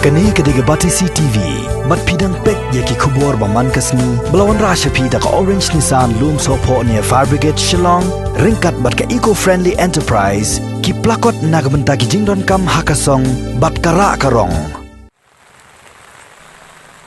Kani kediga Batisi TV, mat pidang pek yaki kubur baman kasni, belawan rasha pida ka Orange Nissan Lumsohphoh near Fire Brigade Shnong, ringkat bat ka eco-friendly enterprise, ki plakot nagbenta ki jingdon kam hakasong, bat kara karong.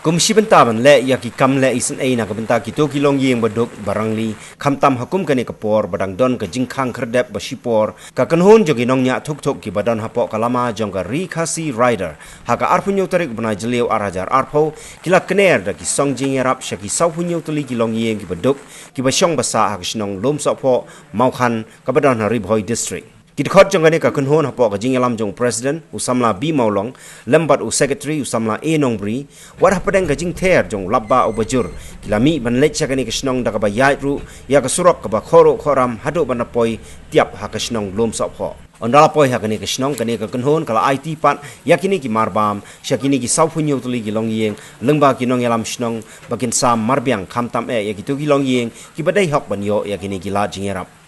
Kumsi bentaban le ya ki kam le isin ai na kabenta ki to ki Longïing Baduk barangli khamtam hakum kani kapor badang don ka jingkhang kherdep basipor ka kanhon jogi nongnya thuk thuk ki badan hapo kalama jongga Khasi rider haka arpunyo tarik bana jeliu arajar arpo kila Kner da ki song Jingïarap shaki saupunyo tuli ki Longïing ki Baduk ki basyong basa hak Shnong Lumsohphoh maukhan ka badan haribhoi district. Kita khot jangane ka kunhon hapo ka Jingïarap jong president usamla B Maulong lembat u secretary usamla A Nongbri war hapadeng ka jing ther jong labba u bajur kilami ban lech ka ni ka Shnong da ka ba yai ru ya ka surok ka ba khoro khoram hadu ban poi tiap ha ka Shnong Lumsohphoh ondala poi ha ka ni ka Shnong ka ni ka kunhon kala IT pat yakini ki marbam syakini ki saupunyo tuli ki Longïing lengba ki Nongyalam Shnong bakin sam marbiang khamtam e ya ki tu ki Longïing ki badai hok ban yo yakini ki la Jingïarap.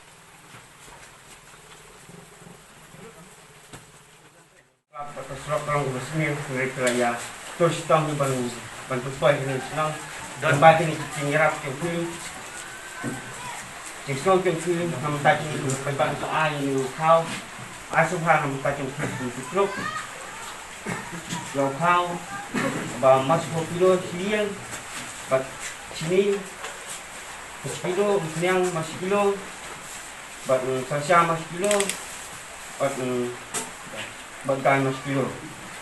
Serap orang bersemi mereka ya terus tahu bantu poi ini senang dan batin ini Jingïarap kempi Shnong kempi ham tadi itu bantu soal ini kau asuhan ham tadi itu klub kau bah masuk kilo silian bat sini kilo yang masih kilo bat sasya masih kilo bat bangkai mas kilo.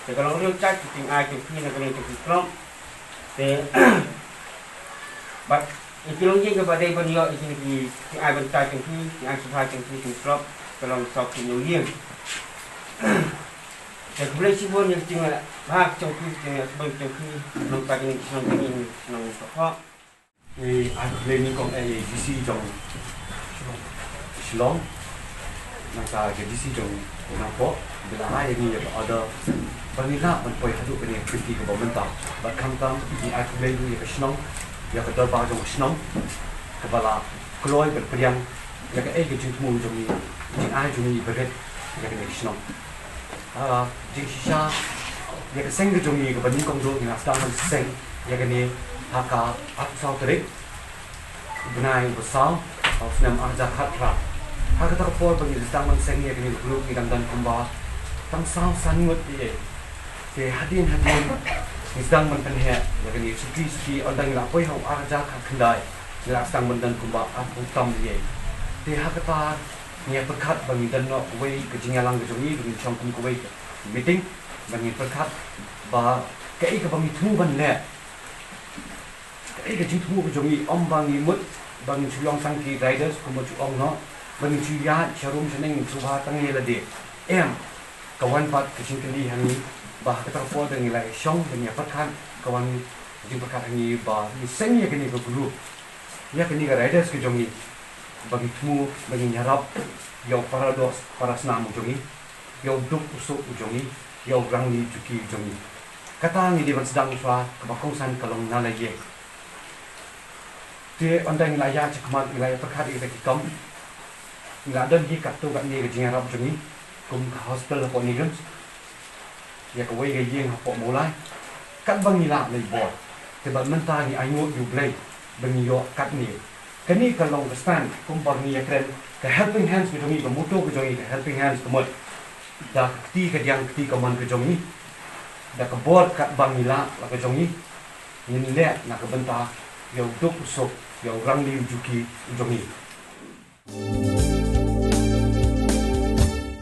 Jadi kalau orang cak ting ai ting pi nak kena ting klop. Te bat iki Longïing ke badai banyo iki ni ting ai bangkai ting pi, ting ai suha ting pi ting klop kalau sok ting Longïing. Jadi boleh sih pun yang ting hak ting pi ting sebab ting pi belum tak ni Shnong ini Shnong Lumsohphoh. Ai boleh ni kong ai DC jong Shnong. Masa ke DC jong Lumsohphoh bila ai ni ada banila man poi hadu kini kriti ke pemerintah bat khamtam ni ai boleh ni ke Shnong ya ke darbar jong Shnong kepala keloi berperiang ya ke ai ke jingmu jong ni ai jong ni beret ya ke Shnong jing shisha ya ke seng ke jong ni ke banin kong do ni sedang man seng ya ke ni haka atsau terik benai besar senam arja khatra haka tak por bagi sedang man seng ya ke ni grup ni dan kumba tang sang sanut ye te hadin ni sedang menpenhe ya ke ni suki ondang la poi hau arja khandai la sedang mendan kumba apu tam ye te hakata ni perkat bagi dan no wei ke Jingïarap ke jongi ke chong kum wei meeting bagi perkat ba ke ke bagi thu ban le ke thu ke jongi om bagi mut bagi chuang sang ki riders kum chu ong no bagi chu ya charum cheneng chu ba tang ye la de em kawan pat kecing kali hani bah keterpol dengan nilai syong dengan perkan kawan jing perkan hani bah ni seng ya kini ke guru ya kini ke riders ke jongi bagi temu bagi nyarap yo paradox para senam jongi yo duk usuk jongi yo rangli juki jongi kata ni dia sedang usah kebakongsan kalong nalai dia ondang wilayah cekmat wilayah perkat kita kikom nggak ada di kartu kat ni ke Jingïarap jongi kum hospital hapo ni guns ya ko wei ge hapo mulai kat bangila nei bor te ban menta ni aingo you play bangi yo kat ni kani kalong ke stand kum bangi ya kren ke helping hands ke jongi ke moto ke jongi ke helping hands ke mot da ti ke diang ti ke man ke jongi da ke bor kat bangila la ke jongi ni le na ke benta yo duk usuk yo rang li juki jongi